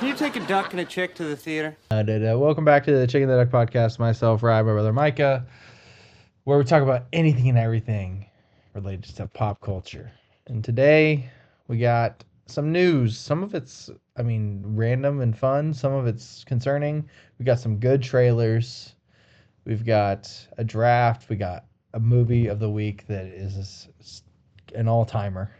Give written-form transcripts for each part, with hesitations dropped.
Can you take a duck and a chick to the theater? Welcome back to the Chicken the Duck podcast. Myself, Ryan, my brother Micah, where we talk about anything and everything related to pop culture. And today we got some news. Some of it's, random and fun. Some of it's concerning. We got some good trailers. We've got a draft. We got a movie of the week that is an all-timer.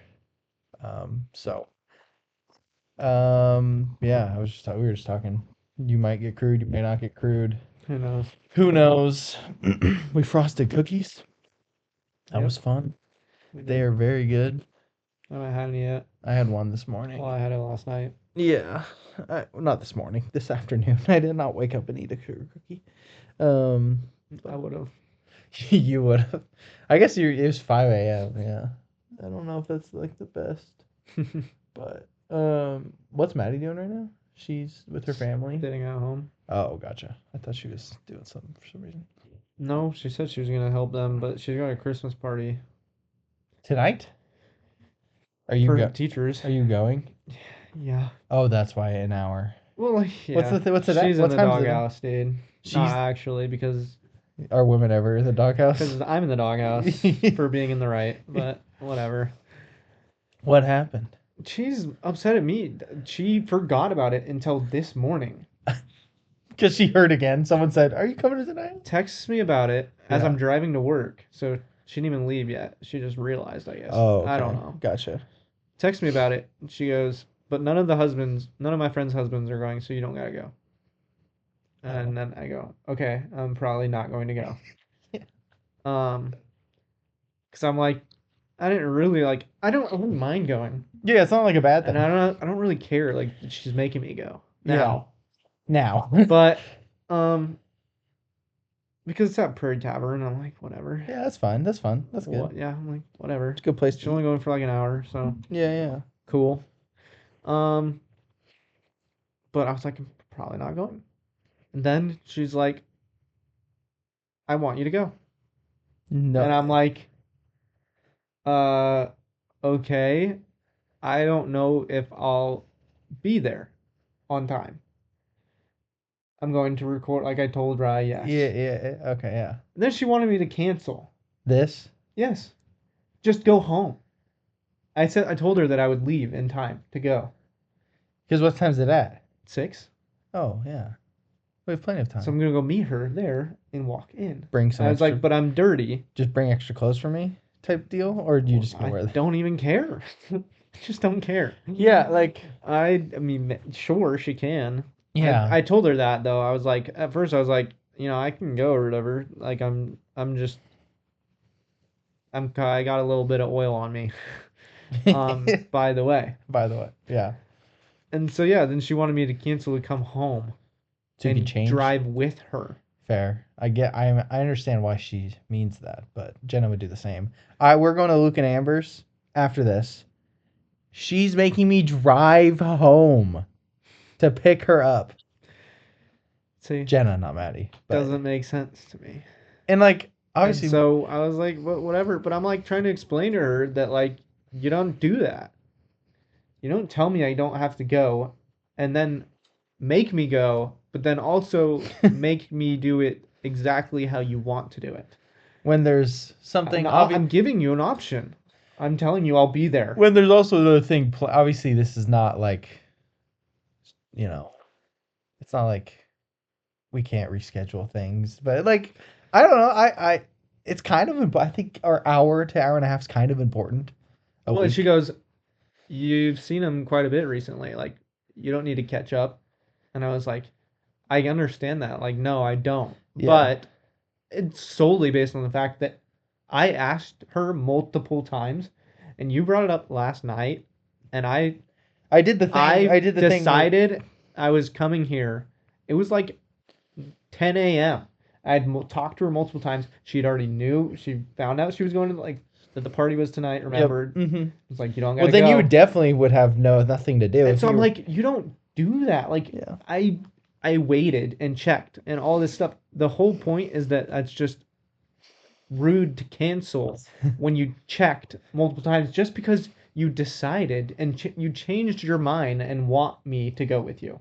Yeah, we were just talking. You might get crude, you may not get crude. Who knows? Who knows? We frosted cookies. That was fun. They are very good. I haven't had any yet. I had one this morning. Well, I had it last night. Yeah. Not this morning. This afternoon. I did not wake up and eat a sugar cookie. I would have. You would have. I guess it was 5 a.m. Yeah. I don't know if that's like the best. But what's Maddie doing right now? She's with her family. Sitting at home. Oh, gotcha. I thought she was doing something for some reason. No, she said she was gonna help them, but she's got a Christmas party Tonight? Are you for teachers. Are you going? Yeah. Oh, that's why an hour. Well, yeah. What's the She's in what the time's it? doghouse, dude. Not actually, because Are women ever in the doghouse? because I'm in the doghouse for being in the right, but whatever. What happened? She's upset at me. She forgot about it until this morning. Because she heard again. Someone said, "Are you coming tonight?" Texts me about it as Yeah. I'm driving to work. So she didn't even leave yet. She just realized, I guess. Oh, okay. I don't know. Gotcha. Text me about it. And she goes, but none of my friends' husbands are going, so you don't gotta go. And then I go, okay, I'm probably not going to go. Because I'm like, I wouldn't mind going. Yeah, it's not like a bad thing. And I don't really care. Like, she's making me go now. Now. But because it's at Prairie Tavern, I'm like, whatever. Yeah, that's fine. That's fun. That's good. Yeah, I'm like, whatever. It's a good place She's only going for like an hour, so Yeah. cool. But I was like, I'm probably not going. And then she's like, I want you to go. No. And I'm like, okay. I don't know if I'll be there on time. I'm going to record, like I told Rye, yes. Yeah. Okay, yeah. And then she wanted me to cancel. This? Yes. Just go home. I told her that I would leave in time to go. Because what time's it at? 6. Oh, yeah. We have plenty of time. So I'm gonna go meet her there and walk in. Bring some I was like, but I'm dirty. Just bring extra clothes for me type deal? Or do you just gonna wear them? I don't even care. I just don't care. Yeah, like... I mean, sure, she can. Yeah. I told her that, though. I was like, at first I was like, I can go or whatever. Like, I got a little bit of oil on me. By the way. Yeah. And so, yeah, then she wanted me to cancel to come home. So you can change? Drive with her. Fair. I understand why she means that, but Jenna would do the same. We're going to Luke and Amber's after this. She's making me drive home to pick her up. See, Jenna, not Maddie. Doesn't make sense to me. And like, obviously. And so I was like, whatever. But I'm like trying to explain to her that like, you don't do that. You don't tell me I don't have to go, and then make me go, but then also make me do it exactly how you want to do it. When there's something... I'm giving you an option. I'm telling you I'll be there. When there's also another thing... Obviously, this is not like... It's not like we can't reschedule things. But like, I don't know. It's kind of... I think our hour to hour and a half is kind of important. Well, she goes, you've seen him quite a bit recently. Like, you don't need to catch up. And I was like, I understand that. Like, no, I don't. Yeah. But it's solely based on the fact that I asked her multiple times, and you brought it up last night, and I did the thing. I decided I was coming here. It was like 10 a.m. I had talked to her multiple times. She already knew. She found out she was going to that the party was tonight. Remembered. Yep. Mm-hmm. It's like, you don't gotta go. Well, then you definitely would have nothing to do. And so I'm like, you don't do that. Like, yeah. I waited and checked and all this stuff. The whole point is that that's just rude to cancel when you checked multiple times just because you decided and you changed your mind and want me to go with you.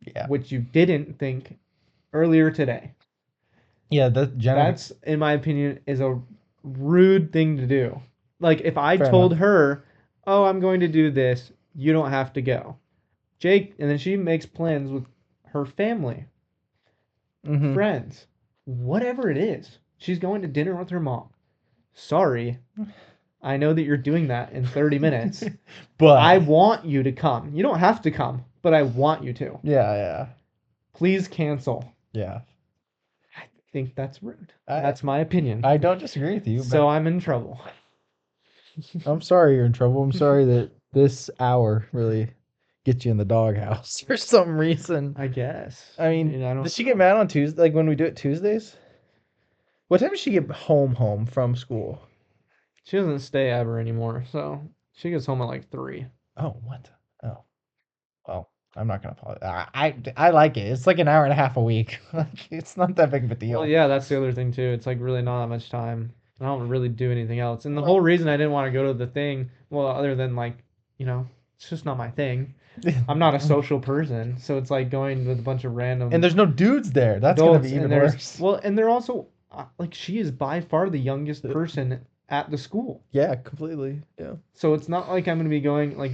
Yeah. which you didn't think earlier today. Yeah, Jenna. That's, in my opinion, is a rude thing to do. Like, if I Fair told enough. her, oh, I'm going to do this, you don't have to go. Jake, and then she makes plans with her family, Mm-hmm. friends, whatever it is. She's going to dinner with her mom. Sorry, I know that you're doing that in 30 minutes. But I want you to come. You don't have to come, but I want you to. yeah. Please cancel. Yeah. I think that's rude. I- That's my opinion. I don't disagree with you, So I'm in trouble. but I'm sorry you're in trouble. I'm sorry that this hour really gets you in the doghouse for some reason. I guess. I mean, I don't does she get mad on Tuesday? Like when we do it Tuesdays? What time does she get home from school? She doesn't stay ever anymore, so she gets home at like 3. Oh, what? Oh, well, I'm not gonna apologize. I like it. It's like an hour and a half a week. Like it's not that big of a deal. Well, yeah, that's the other thing too. It's like really not that much time. I don't really do anything else. And the whole reason I didn't want to go to the thing, well, other than like, it's just not my thing. I'm not a social person, so it's like going with a bunch of random And there's no dudes there. That's gonna adults, be even and there's worse. well, and they're also like she is by far the youngest person at the school. Yeah, completely. Yeah. So it's not like I'm going to be going like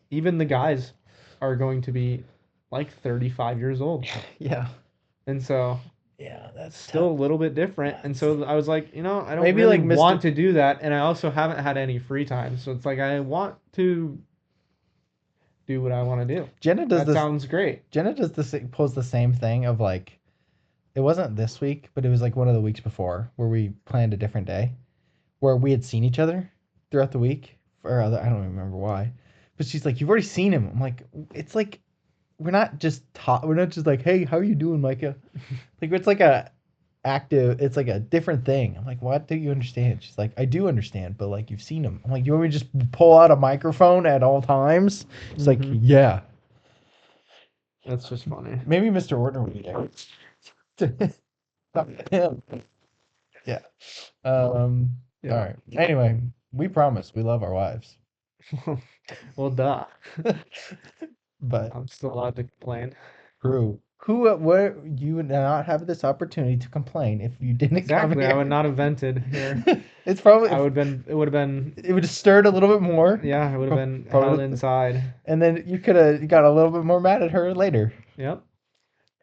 even the guys are going to be like 35 years old. Yeah. And so Yeah, that's still a tough. little bit different. And so I was like, I don't Maybe really like Mr. want to do that, and I also haven't had any free time. So it's like I want to do what I want to do. Jenna does That this. sounds great. Jenna does this. Pulls the same thing of like, it wasn't this week, but it was like one of the weeks before where we planned a different day, where we had seen each other throughout the week, or other, I don't even remember why. But she's like, "You've already seen him." I'm like, "It's like we're not just we're not just like, hey, how are you doing, Micah?" Like it's like a active. It's like a different thing. I'm like, "What do you understand?" She's like, "I do understand, but like you've seen him." I'm like, "You want me to just pull out a microphone at all times?" It's like, Mhm. "Yeah." That's just funny. Maybe Mr. Ortner would be there. Not him. Yeah. Yeah. All right. Anyway, we promise we love our wives. Well, duh. But I'm still allowed to complain. Drew, where you would not have this opportunity to complain if you didn't come Exactly. I would here. not have vented here. It's probably It would have been, it would have stirred a little bit more. yeah, it would have been held Probably, inside. and then you could have got a little bit more mad at her later. Yep.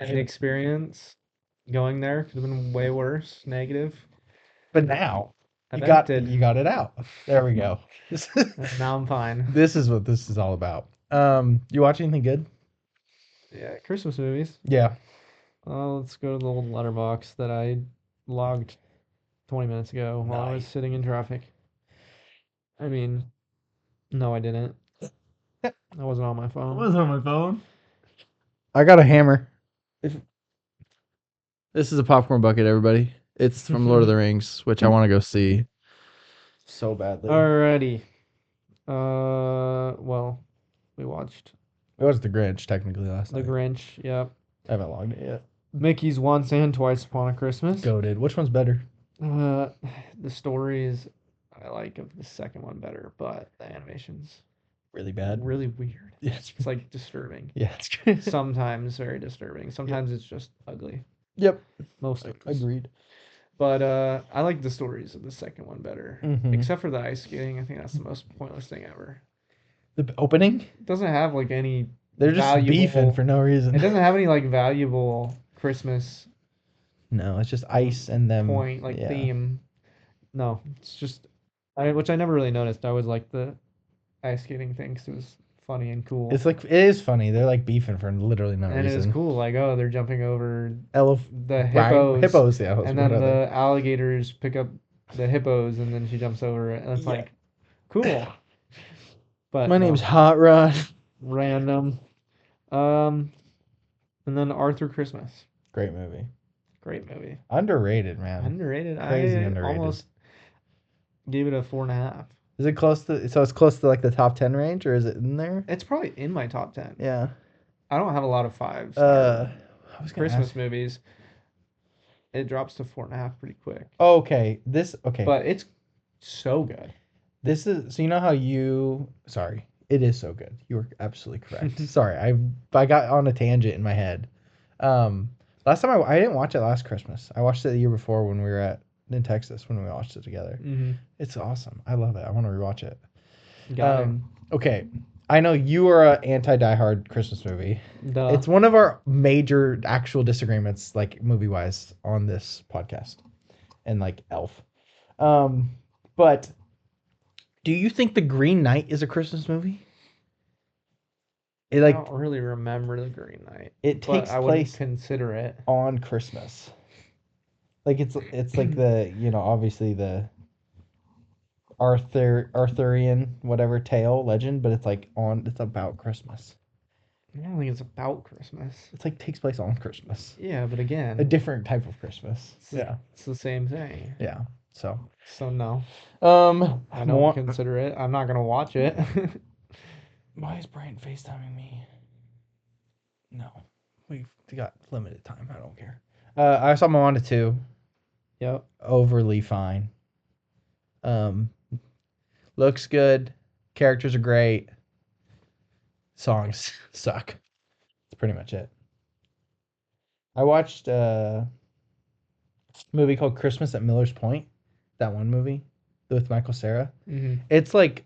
And the experience going there could have been way worse, negative. But now I you got vented. it out. There we go. And now I'm fine. This is what this is all about. You watch anything good? Yeah, Christmas movies. Yeah. Let's go to the old letterbox that I logged 20 minutes ago while I was Nice. sitting in traffic. I mean, no, I didn't. I wasn't on my phone. on my phone. I got a hammer. This is a popcorn bucket, everybody. It's from Lord of the Rings, which I want to go see so badly. Alrighty. Well, we watched It was The Grinch technically last The night. Grinch. Yep. I haven't logged it yet. Mickey's Once and Twice Upon a Christmas. Goated. Which one's better? The stories I like of the second one better, but the animation's Really bad. really weird. Yeah, It's like disturbing. yeah, it's good. Sometimes very disturbing. Sometimes it's just ugly. Yep. Most of it. Agreed. But I like the stories of the second one better. Mhm. Except for the ice skating. I think that's the most pointless thing ever. The opening? It doesn't have like any They're just valuable, beefing for no reason. It doesn't have any like valuable Christmas No, it's just ice and them. point, like yeah. theme. No, it's just which I never really noticed. I always liked the ice skating thing because it was funny and cool. It's like it is funny. They're like beefing for literally no and reason. it was cool. Like, oh, they're jumping over Right, the hippos. hippos, yeah. And then the alligators pick up the hippos, and then she jumps over it, and it's Yeah. like, cool. But My no, name's Hot Rod. random. And then Arthur Christmas. Great movie. Great movie. Underrated, man. Underrated. Crazy I underrated. almost gave it a 4.5. Is it close to? So it's close to like the top 10 range, or is it in there? It's probably in my top 10. Yeah. I don't have a lot of 5 I was gonna Christmas ask. movies. It drops to 4.5 pretty quick. Okay. Okay. But it's so good. This is so you know how you. Sorry. It is so good. You were absolutely correct. Sorry, I got on a tangent in my head. Um, last time I didn't watch it last Christmas. I watched it the year before when we were in Texas when we watched it together. Mm-hmm. It's awesome. I love it. I want to rewatch it. Got it. Okay, I know you are a anti Die Hard Christmas movie. Duh. It's one of our major actual disagreements, like movie wise, on this podcast, and like Elf. But do you think The Green Knight is a Christmas movie? It I like don't really remember The Green Knight, it but takes I wouldn't place consider it. on Christmas. Like it's like the obviously the Arthurian whatever tale legend, but it's about Christmas. I don't think it's about Christmas. It's like takes place on Christmas. Yeah, but A again, different type of Christmas. it's the same thing. Yeah. So So no, I don't more, consider it. I'm not gonna watch it. why is Brian FaceTiming me? No. We've got limited time. I don't care. I saw Moana 2. Yep. Overly fine. Looks good. Characters are great. Songs suck. That's pretty much it. I watched a movie called Christmas at Miller's Point. That one movie with Michael Cera. Mm-hmm. It's like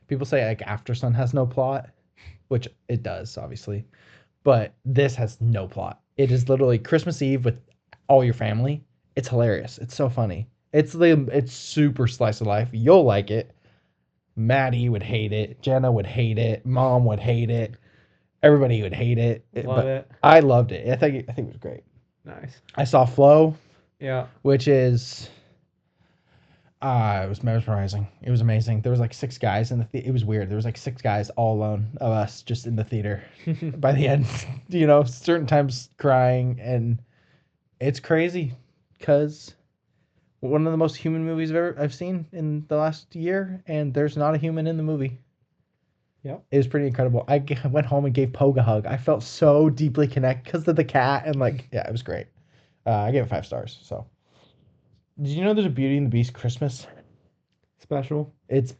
people say like After Sun has no plot, which it does obviously, but this has no plot. It is literally Christmas Eve with all your family. It's hilarious. It's so funny. It's super slice of life. You'll like it. Maddie would hate it. Jenna would hate it. Mom would hate it. Everybody would hate it. Love it. I loved it. I think it was great. Nice. I saw Flow, Yeah. which is it was mesmerizing. It was amazing. There was like 6 guys in the it was weird. There was like 6 guys all alone of us just in the theater. By the end, certain times crying, and it's crazy because one of the most human movies I've seen in the last year, and there's not a human in the movie. Yep. It was pretty incredible. I went home and gave Pogue a hug. I felt so deeply connected because of the cat, and it was great. I gave it 5 stars. So, did you know there's a Beauty and the Beast Christmas? Special. It's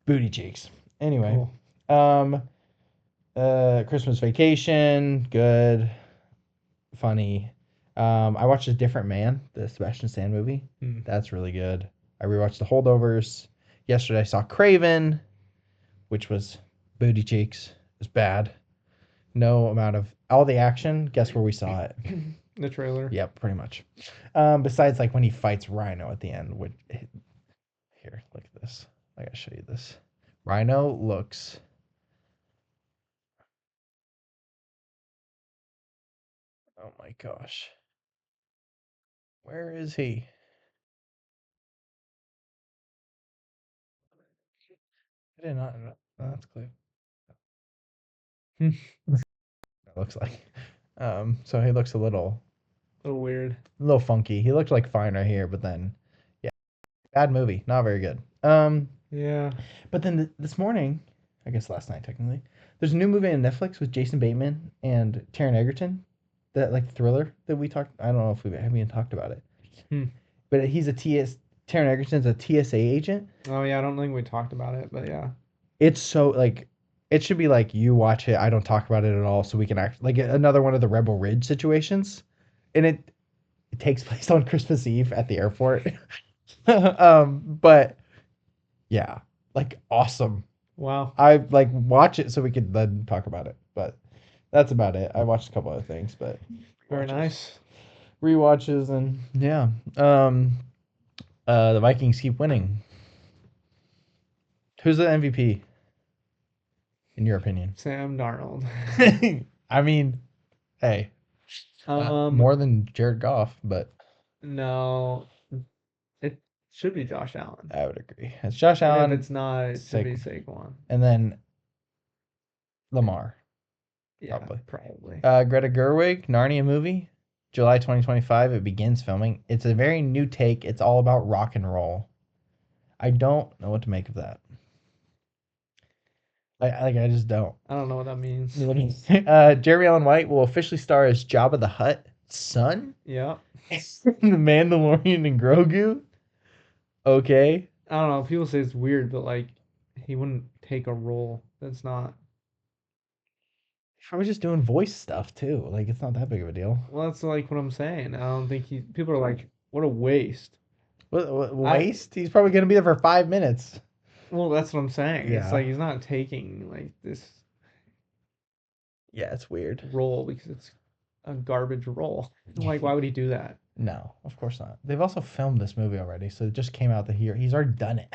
booty cheeks. Anyway, Cool. Christmas Vacation, good, funny. I watched A Different Man, the Sebastian Stan movie. That's really good. I rewatched The Holdovers. Yesterday I saw Craven, which was booty cheeks. It was bad. No amount of all the action. Guess where we saw it? The trailer. Yep, pretty much. Besides when he fights Rhino at the end. Here, look at this. I gotta show you this. Rhino looks. Oh my gosh. Where is he? I did not. Oh, that's clear. That looks like. So he looks a little weird. a little funky. He looked like fine right here, but then, yeah, bad movie, not very good. Yeah. But then this morning, I guess last night technically, there's a new movie on Netflix with Jason Bateman and Taron Egerton, that thriller that we talked. I don't know if we haven't even talked about it, but he's a Taron Egerton's a TSA agent. Oh yeah, I don't think we talked about it, but yeah. It's so it should be like you watch it, I don't talk about it at all, so we can act like another one of the Rebel Ridge situations, and it takes place on Christmas Eve at the airport. But yeah, awesome. Wow. I watch it so we could then talk about it, but that's about it. I watched a couple other things, but Very nice. rewatches, and yeah. The Vikings keep winning. Who's the MVP in your opinion? Sam Darnold. I mean, hey, more than Jared Goff, but no, it should be Josh Allen. I would agree. It's Josh And Allen. if it's not, it should be Saquon. And then Lamar. Yeah, probably. probably. Greta Gerwig, Narnia movie, July 2025. It begins filming. It's a very new take. It's all about rock and roll. I don't know what to make of that. I just don't. I don't know what that means. Jeremy Allen White will officially star as Jabba the Hutt's son. Yeah. The Mandalorian and Grogu. Okay. I don't know. People say it's weird, but he wouldn't take a role that's not. He's probably just doing voice stuff too. Like it's not that big of a deal. Well, that's like what I'm saying. I don't think he. People are like, what a waste. What I waste? He's probably gonna be there for 5 minutes. well, that's what I'm saying. It's Yeah. like he's not taking like this Yeah, it's weird. role because it's a garbage role. Like, why would he do that? No, of course not. They've also filmed this movie already, so it just came out the year. He's already done it.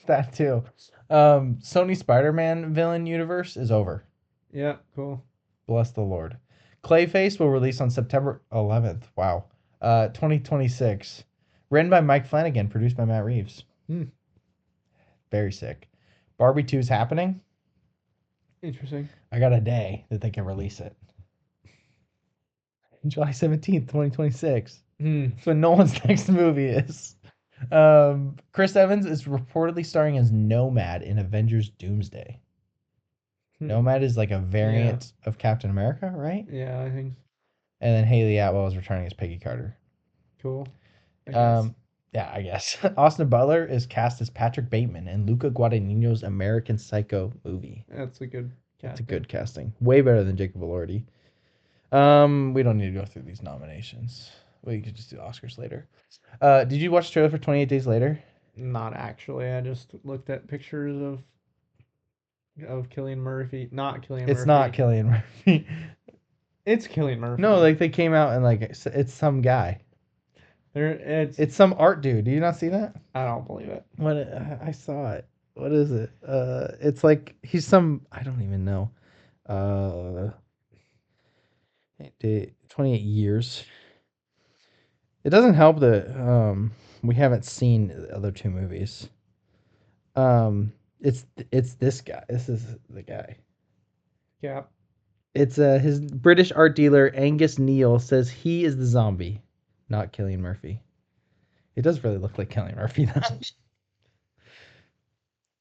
That too. Sony Spider-Man villain universe is over. Yeah, cool. Bless the Lord. Clayface will release on September 11th. Wow. 2026. Written by Mike Flanagan, produced by Matt Reeves. Hmm. Very sick. Barbie 2 is happening. Interesting. I got a day that they can release it. July 17th, 2026. That's when Nolan's next movie is. Chris Evans is reportedly starring as Nomad in Avengers Doomsday. Nomad is like a variant of Captain America, right? Yeah, I think And then Haley Atwell is returning as Peggy Carter. cool. I guess. Yeah, I guess. Austin Butler is cast as Patrick Bateman in Luca Guadagnino's American Psycho movie. That's a good casting. That's a good casting. Way better than Jacob Elordi. We don't need to go through these nominations. We could just do Oscars later. Did you watch the trailer for 28 Days Later? Not actually. I just looked at pictures of Cillian Murphy. Not Cillian Murphy. It's not Cillian Murphy. It's Cillian Murphy. No, like they came out and like it's some guy. It's some art dude. Do you not see that? I don't believe it. What I saw it. What is it? It's like he's some. I don't even know. 28 years. It doesn't help that we haven't seen the other two movies. It's this guy. This is the guy. Yeah. It's his British art dealer Angus Neal says he is the zombie, not Cillian Murphy. It does really look like Cillian Murphy though.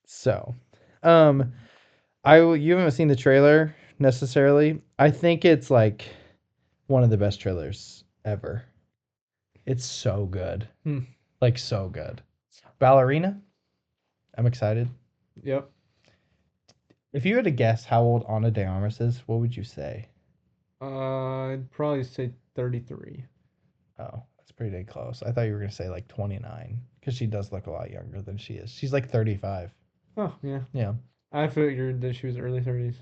So, you haven't seen the trailer necessarily. I think it's like one of the best trailers ever. It's so good. Like so good. Ballerina. I'm excited. Yep. If you had to guess how old Ana de Armas is, what would you say? I'd probably say 33. Oh, that's pretty dang close. I thought you were gonna say like 29 because she does look a lot younger than she is. She's like 35. Oh, yeah. Yeah. I figured that she was early 30s.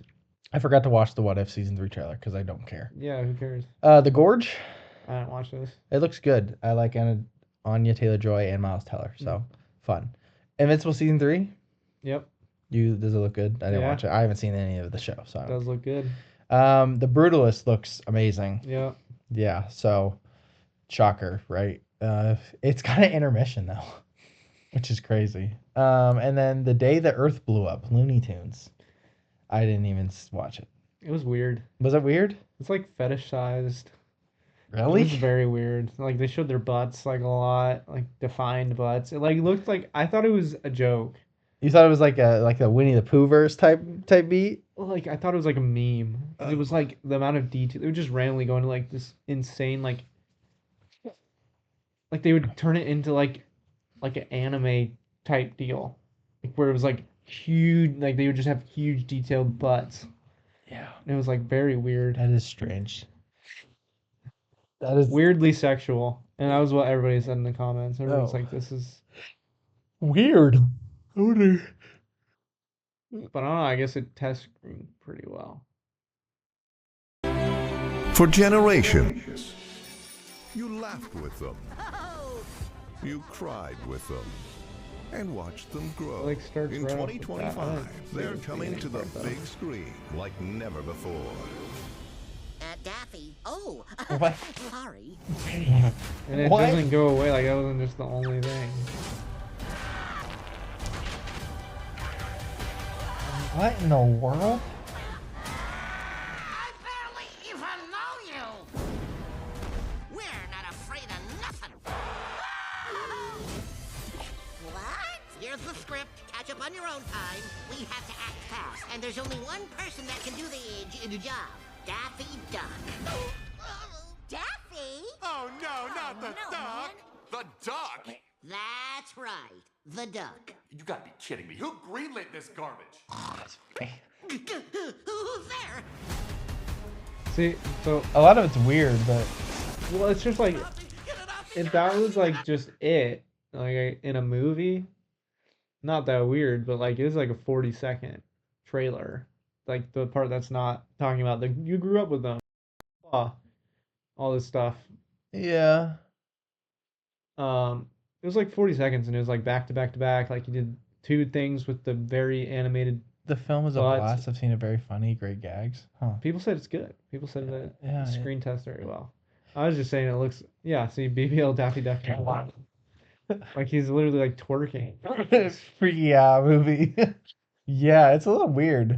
I forgot to watch the What If season 3 trailer because I don't care. Yeah, who cares? The Gorge. I didn't watch this. It looks good. I like Anya Taylor-Joy and Miles Teller, so fun. Invincible season 3. Yep. Does it look good? I didn't watch it. I haven't seen any of the show, so it does look good. The Brutalist looks amazing. Yeah. Yeah. So, shocker, right? It's got an intermission though, which is crazy. And then The Day the Earth Blew Up, Looney Tunes. I didn't even watch it. It was weird. Was it weird? It's like fetishized. Really? It was very weird. Like they showed their butts like a lot, like defined butts. It like looked like I thought it was a joke. You thought it was like a Winnie the Pooh verse type beat? Like I thought it was like a meme. 'Cause it was like the amount of detail. They would just randomly go into like this insane like they would turn it into like an anime type deal, like where it was like huge. Like they would just have huge detailed butts. Yeah. And it was like very weird. That is strange. That is Weirdly sexual, and that was what everybody said in the comments. Everyone's like, "This is weird." But I don't know. I guess it tests pretty well. For generations, you laughed with them. You cried with them. And watched them grow. Like starts In right off the 2025, bat. they're coming to the big screen like never before. Daffy. Oh, What? sorry. And it What? doesn't go away. Like that wasn't just the only thing. What in the world? I barely even know you. We're not afraid of nothing. What? Here's the script. Catch up on your own time. We have to act fast, and there's only one person that can do the job. Daffy Duck. Daffy? Oh no, not the duck! The duck? That's right. the duck. You gotta be kidding me. Who greenlit this garbage? Who's there? See, so A lot of it's weird, but well, it's just like if that was like just it, like in a movie, not that weird, but like it was like a 40-second trailer, like the part that's not talking about the you grew up with them, all this stuff. yeah. It was like 40 seconds, and it was like back to back to back, like you did two things with the very animated. The film was a But- blast. I've seen it very funny, great gags. Huh. People said it's good. People said that Yeah, it screen tests very well. I was just saying it looks, yeah. See, BBL Daffy Duck, like he's literally like twerking. Yeah, movie. Yeah, it's a little weird.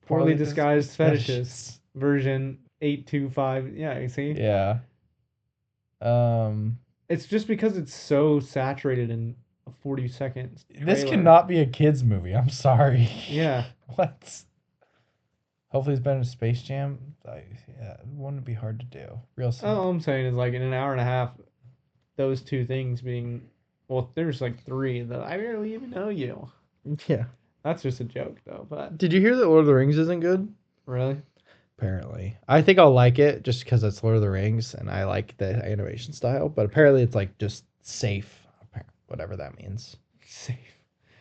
Poorly Poorly disguised disguised fetishes version 825. Yeah, you see, Yeah. it's just because it's so saturated in a 40 seconds. This trailer. cannot be a kids movie. I'm sorry. Yeah. What? Hopefully it's better than Space Jam. Yeah, it wouldn't be hard to do. Real simple. All I'm saying is like in an hour and a half, those two things being, well, there's like three that I barely even know you. Yeah. That's just a joke though, but Did you hear that Lord of the Rings isn't good? really, Apparently. I think I'll like it just because it's Lord of the Rings and I like the animation style, but apparently it's like just safe, whatever that means. safe,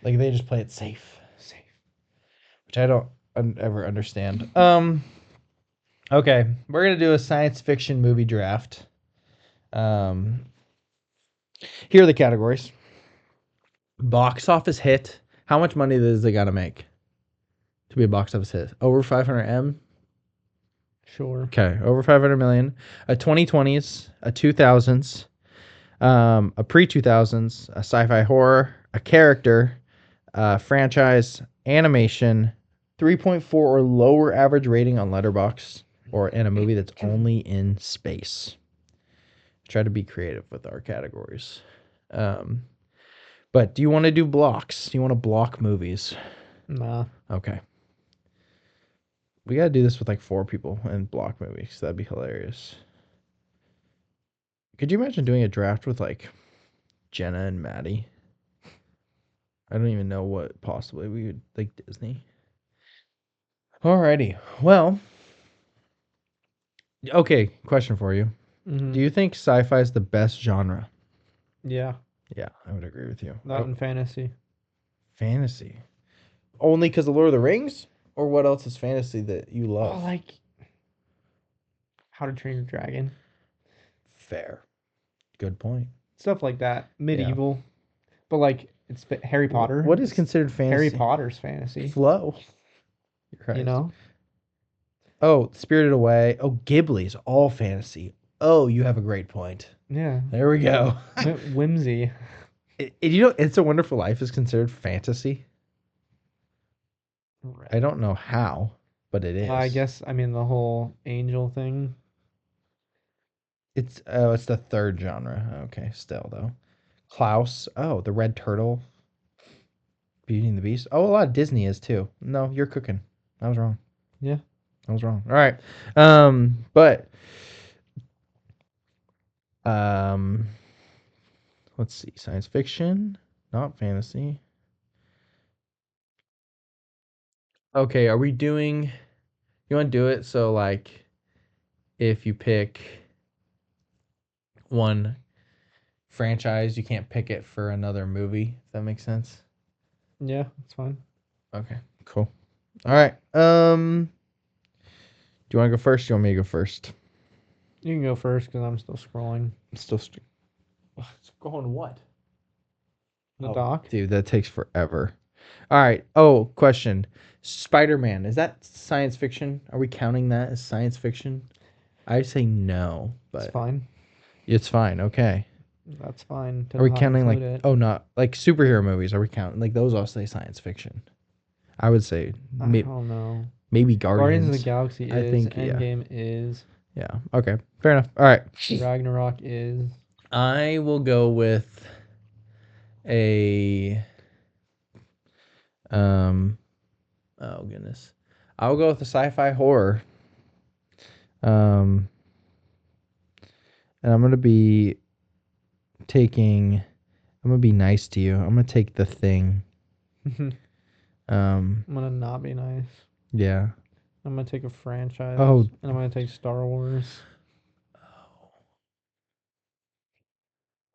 Like they just play it safe, safe. which I don't ever understand. Okay, we're gonna do a science fiction movie draft. Here are the categories. Box office hit. How much money does it gotta make to be a box office hit? Over 500 M. Sure. Okay, over 500 million. A 2020s, a 2000s, a pre-2000s, a sci-fi horror, a character, franchise, animation, 3.4 or lower average rating on Letterboxd, or in a movie that's only in space. Try to be creative with our categories. But do you want to do blocks? Do you want to block movies? Nah. Okay. We gotta do this with like 4 people and block movies. That'd be hilarious. Could you imagine doing a draft with like Jenna and Maddie? I don't even know what possibly we would like Disney. Alrighty. Well. Okay, question for you. Mhm. Do you think sci-fi is the best genre? Yeah, Yeah, I would agree with you. not in fantasy. Fantasy. Only because of Lord of the Rings? Or what else is fantasy that you love? Oh, like How to Train Your Dragon, Fair. Good point. stuff like that. Medieval, but like it's Harry Potter. What is It's considered fantasy? Harry Potter's fantasy? Flow. You're You right. know, Oh, Spirited Away. Oh, Ghibli's all fantasy. Oh, you have a great point. yeah. There we go. Whimsy. You know, It's a Wonderful Life is considered fantasy. I don't know how, but it is. I guess I mean the whole angel thing. It's the third genre. Okay, still though. Klaus. Oh, the Red Turtle. Beauty and the Beast. Oh, a lot of Disney is too. No, you're cooking. I was wrong. Yeah. I was wrong. All right. But let's see. Science fiction, not fantasy. Okay, are we doing? You want to do it so like, if you pick one franchise, you can't pick it for another movie. If that makes sense. Yeah, it's fine. Okay, cool. All right. Do you want to go first? Do you want me to go first? You can go first because I'm still scrolling. I'm still going what? The doc. Dude, that takes forever. All right. Oh, question. Spider-Man, is that science fiction? Are we counting that as science fiction? I say no, but It's fine. it's fine. Okay. That's fine. to Are we not counting like include it. not like superhero movies? Are we counting like those? All say science fiction. I would say I maybe don't know. Guardians. Guardians of the Galaxy I is. think, yeah. Endgame is. Yeah. Okay. Fair enough. All right. Ragnarok is. I will go with a oh goodness. I'll go with a sci-fi horror. And I'm going to be taking I'm gonna be nice to you. I'm gonna take The Thing. I'm Um, gonna not be nice. yeah. I'm gonna take a franchise. Oh. And I'm gonna take Star Wars.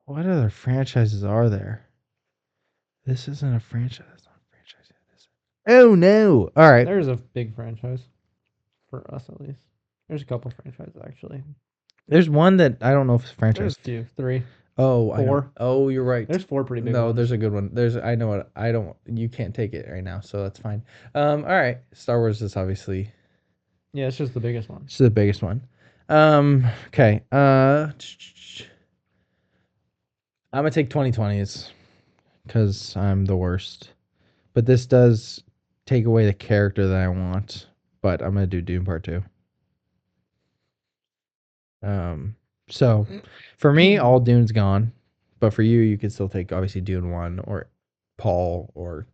What other franchises are there? This isn't a franchise. It's not a franchise yet, is it? Oh no! All right. There's a big franchise. For us, at least. There's a couple franchises, actually. There's one that I don't know if it's a franchise. There's two. Three. Oh, I know. Four. Oh, you're right. There's four pretty big No, ones. there's a good one. I know what I don't. You can't take it right now, so that's fine. All right. Star Wars is obviously Yeah, it's just the biggest one. it's the biggest one. Okay. I'm gonna take 2020s because I'm the worst. But this does take away the character that I want. But I'm gonna do Dune Part 2. So for me, all Dune's gone. But for you, you could still take obviously Dune 1 or Paul or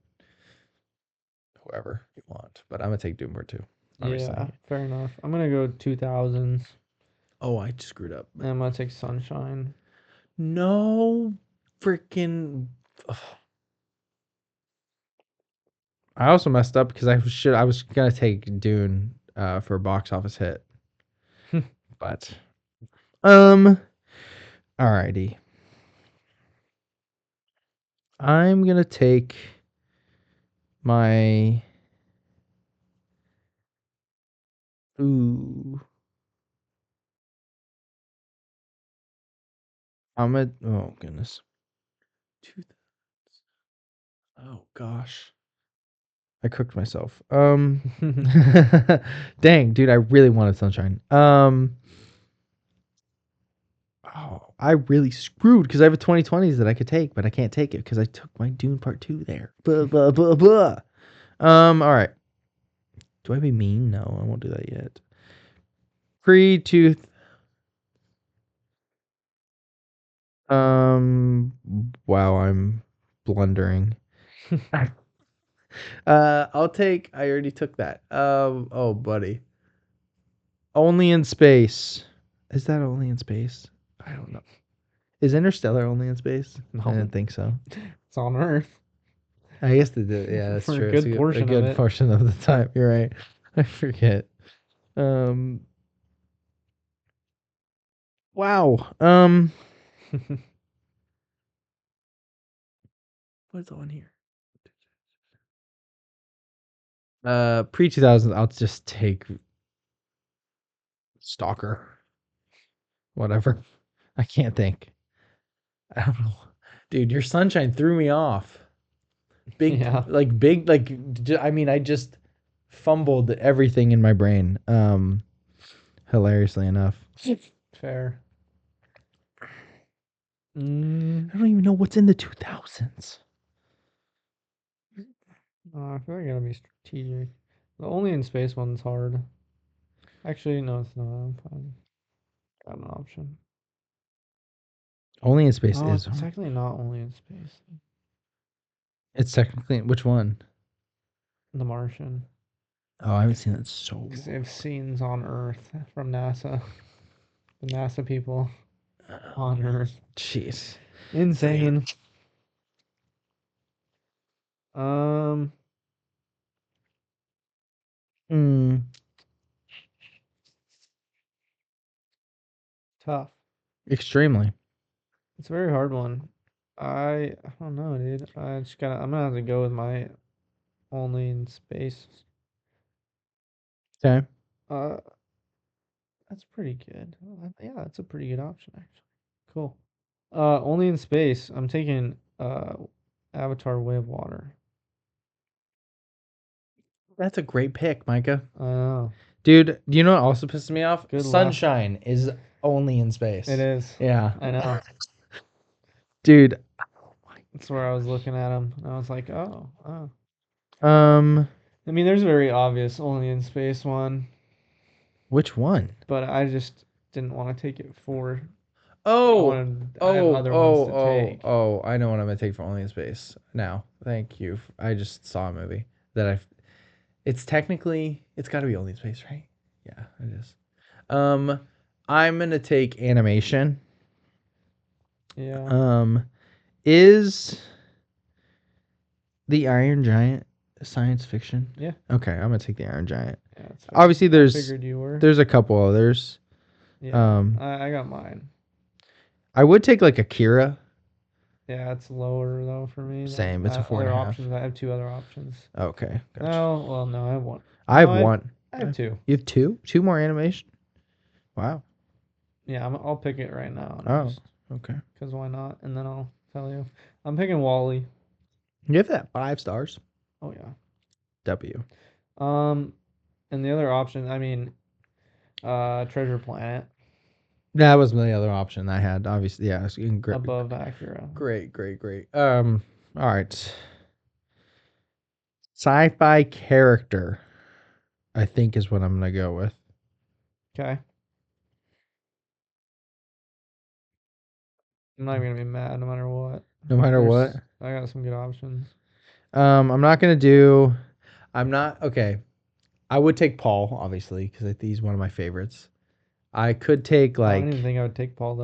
whoever you want. But I'm gonna take Dune Part 2. Obviously. Yeah, fair enough. I'm gonna go 2000s. Oh, I just screwed up. And I'm gonna take Sunshine. No freaking. I also messed up because I was gonna take Dune for a box office hit. But alrighty. I'm gonna take my ooh. Oh goodness. Oh gosh. I cooked myself. Dang, dude, I really wanted Sunshine. Oh, I really screwed because I have a 2020s that I could take, but I can't take it because I took my Dune Part 2 there. Blah, blah, blah, blah. All right. Do I be mean? No, I won't do that yet. Pre-tooth. Wow, I'm blundering. I'll take. I already took that. Oh, buddy. Only in Space. Is that Only in Space? I don't know. Is Interstellar only in space? No. I didn't think so. It's on Earth. I guess they did. Yeah, that's For a true. good It's portion a of good it. portion of the time. You're right. I forget. Wow. What's on here? Pre 2000s. I'll just take Stalker. Whatever. I can't think. I don't know. Dude, your Sunshine threw me off. Big, Yeah. I mean, I just fumbled everything in my brain. Hilariously enough. Fair. I don't even know what's in the 2000s. I feel like I gotta be strategic. The Only in Space one's hard. Actually, no, it's not. I'm fine. Got an option. Only in Space Oh, is. it's technically not Only in Space. It's technically which one? The Martian. Oh, I haven't seen that so. 'Cause they have scenes on Earth from NASA. The NASA people on Earth. Jeez. Insane. Um, Mm, tough. extremely. It's a very hard one. I don't know, dude. I'm gonna have to go with my Only in Space. Okay. Uh, that's pretty good. Yeah, that's a pretty good option actually. Cool. Only in Space. I'm taking Avatar: Way of Water. That's a great pick, Micah. I know. Dude, do you know what also pisses me off? Good luck. Sunshine is only in space. It is. Yeah. I know. Dude. That's where I was looking at him, and I was like, oh. Um, I mean, there's a very obvious Only in Space one, which one? but I just didn't want to take it for. Oh, I have other ones to take. oh, I know what I'm gonna take for Only in Space now. Thank you. I just saw a movie that it's technically, it's gotta be Only in Space, right? Yeah, it is. I'm gonna take animation. Yeah. Is the Iron Giant science fiction? Yeah. Okay, I'm gonna take the Iron Giant. Yeah, that's fair. Obviously, I there's figured you were. a couple others. Yeah. um, I got mine. I would take like Akira. Yeah, it's lower though for me. than Same, it's a other 4.5. options. I have two other options. Okay, gotcha. No, well, no, I have one. I have No, one. I have two. You have two? Two more animation? Wow. Yeah, I'll pick it right now. Oh, okay. Because why not? And then I'll tell you. I'm picking Wally. You have that 5 stars. Oh yeah. W. And the other option, I mean, Treasure Planet That was my other option I had. Obviously, yeah. Great, above Acura. great. All right. Sci-fi character, I think, is what I'm gonna go with. Okay. I'm not gonna be mad no matter what. No matter what. I got some good options. I'm not gonna do. I'm not okay. I would take Paul, obviously, because I think he's one of my favorites. I could take I don't even think I would take Paul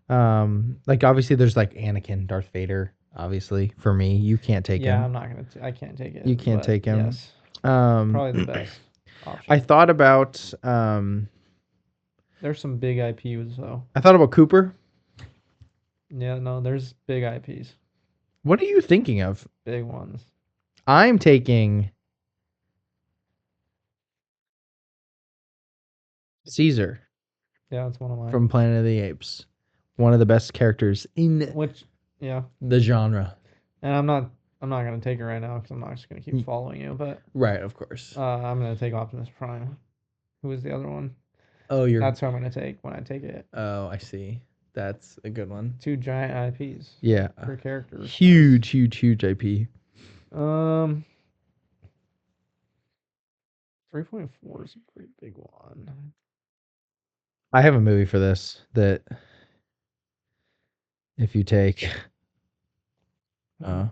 though. like obviously there's like Anakin, Darth Vader. Obviously, for me, you can't take Yeah, him. I'm not gonna. I can't take it. You can't but take him. Yes, Um, probably the best option. I thought about There's some big IPs though. Cooper. Yeah, no, there's big IPs, What are you thinking of? big ones. I'm taking Caesar Yeah, that's one of mine. from Planet of the Apes. One of the best characters in Which, yeah, the genre. and I'm not gonna take it right now because I'm not just gonna keep following you. But Right, of course. I'm gonna take Optimus Prime. Who was the other one? Oh, you're. That's who I'm gonna take when I take it. Oh, I see. That's a good one. Two giant IPs Yeah. per character. Huge IP. 3.4 is a pretty big one. I have a movie for this that if you take Man,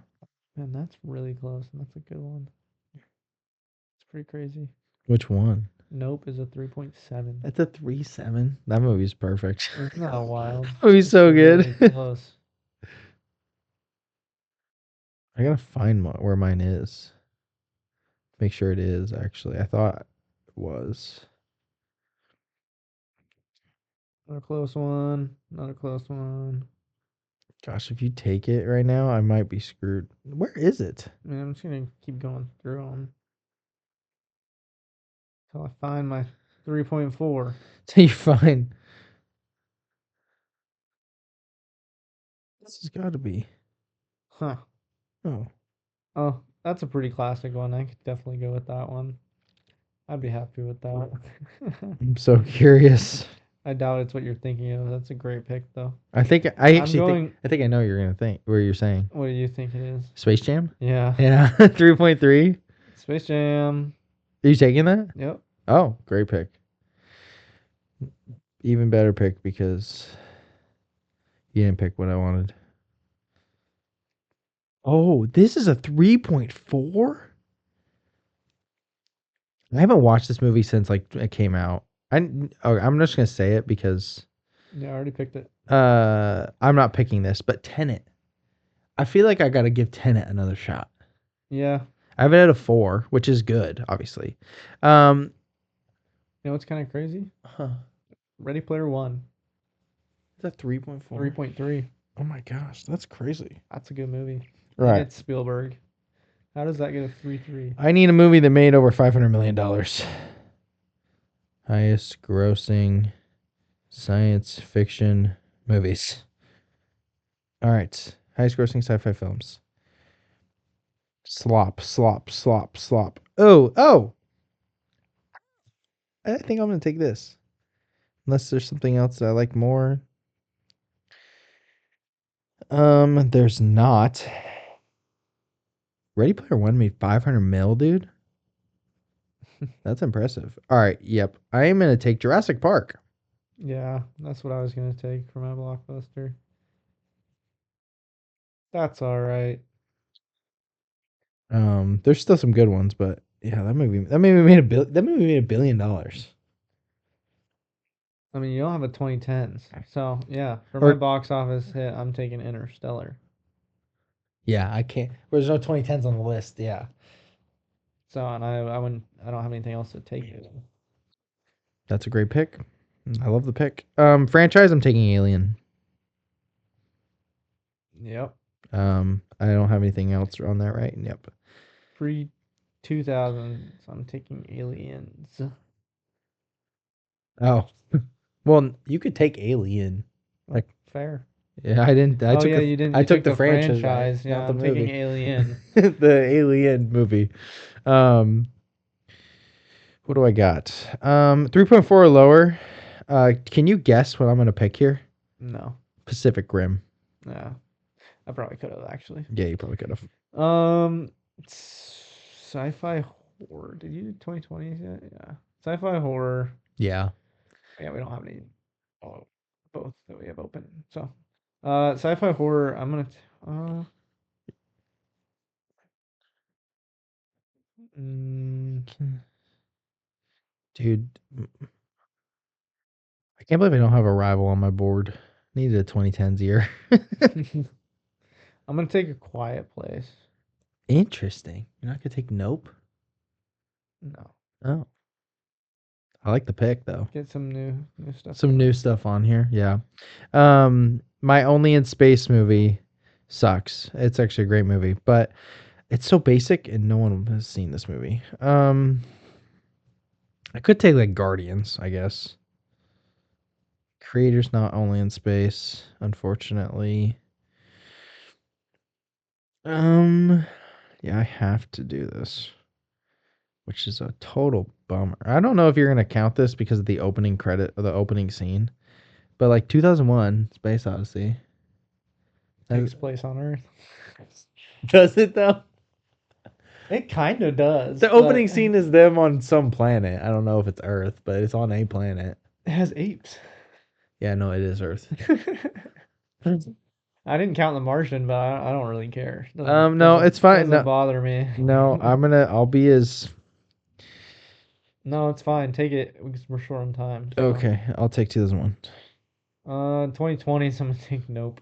that's really close, and that's a good one. It's pretty crazy. which one? Nope is a 3.7. That's a 3.7. That movie's perfect. Isn't that wild? Movie's so good. Really close. I gotta find where mine is. Make sure it is actually. I thought it was. Another close one. Another close one. Gosh, if you take it right now, I might be screwed. Where is it? I mean, I'm just gonna keep going through them until I find my 3.4. Till you find. This has got to be. Huh. Oh, Oh, that's a pretty classic one. I could definitely go with that one. I'd be happy with that. I'm so curious. I doubt it's what you're thinking of. That's a great pick, though. I think I actually going- think I think I know you're gonna think where you're saying What do you think it is? Space Jam. Yeah. Yeah, 3.3. Space Jam. Are you taking that? Yep. Oh, great pick. Even better pick because you didn't pick what I wanted. Oh, this is a 3.4? I haven't watched this movie since like it came out. I'm just gonna say it because Yeah, I already picked it. I'm not picking this, but Tenet. I feel like I gotta give Tenet another shot. Yeah. I have it at a 4, which is good, obviously. You know what's kind of crazy? Huh. Ready Player One. Is that 3.4? 3.3. Oh my gosh, that's crazy. That's a good movie. Right. And it's Spielberg. How does that get a 3.3? I need a movie that made over $500 million. Highest grossing science fiction movies. All right. Highest grossing sci-fi films. Slop. Oh. I think I'm going to take this. Unless there's something else that I like more. There's not. Ready Player One made 500 mil, dude. That's impressive. All right, yep. I am gonna take Jurassic Park. Yeah, that's what I was going to take for my blockbuster. That's all right. There's still some good ones, but yeah, that movie made $1 billion. I mean, you don't have a 2010s. So, yeah, for Or- my box office hit, I'm taking Interstellar. Yeah, I can't. There's no 2010s on the list. Yeah. So, and I don't have anything else to take it. That's a great pick. I love the pick. Franchise, I'm taking Alien. Yep. I don't have anything else on that, right? Yep. Pre 2000s. I'm taking Aliens. Oh, well, you could take Alien. Like, Fair. yeah, I didn't. I Oh took yeah, you didn't. I You took took the the franchise, franchise. not Yeah, the I'm taking movie. Alien. The Alien movie. What do I got? 3.4 or lower. Can you guess what I'm gonna pick here? No. Pacific Rim. Yeah. I probably could have actually. Yeah, you probably could have. Sci-fi horror. Did you do 2020s yet? Yeah. Sci-fi horror. Yeah. Yeah, we don't have any. Oh, both that we have open. So, sci-fi horror. I'm gonna. Mm, Dude, I can't believe I don't have Arrival on my board. Needed a 2010s year. I'm gonna take A Quiet Place. Interesting. You're not gonna take Nope? No. Oh. I like the pick though. Get some new stuff. Some going new on. stuff on here, yeah. My Only in Space movie sucks. It's actually a great movie, but it's so basic and no one has seen this movie. I could take like Guardians, I guess. Creator's not Only in Space, unfortunately. Yeah, I have to do this, which is a total bummer. I don't know if you're gonna count this because of the opening credit or the opening scene, but like 2001 Space Odyssey. Takes place on Earth. Does it though? It kind of does. The opening scene is them on some planet. I don't know if it's Earth, but it's on a planet. It has apes. Yeah, no, it is Earth. I didn't count The Martian, but I don't really care. No, it's fine. Doesn't No, bother me. no, I'll be as No, it's fine. Take it because we're short on time. So. okay. I'll take 2001. 2020. I'm gonna take Nope.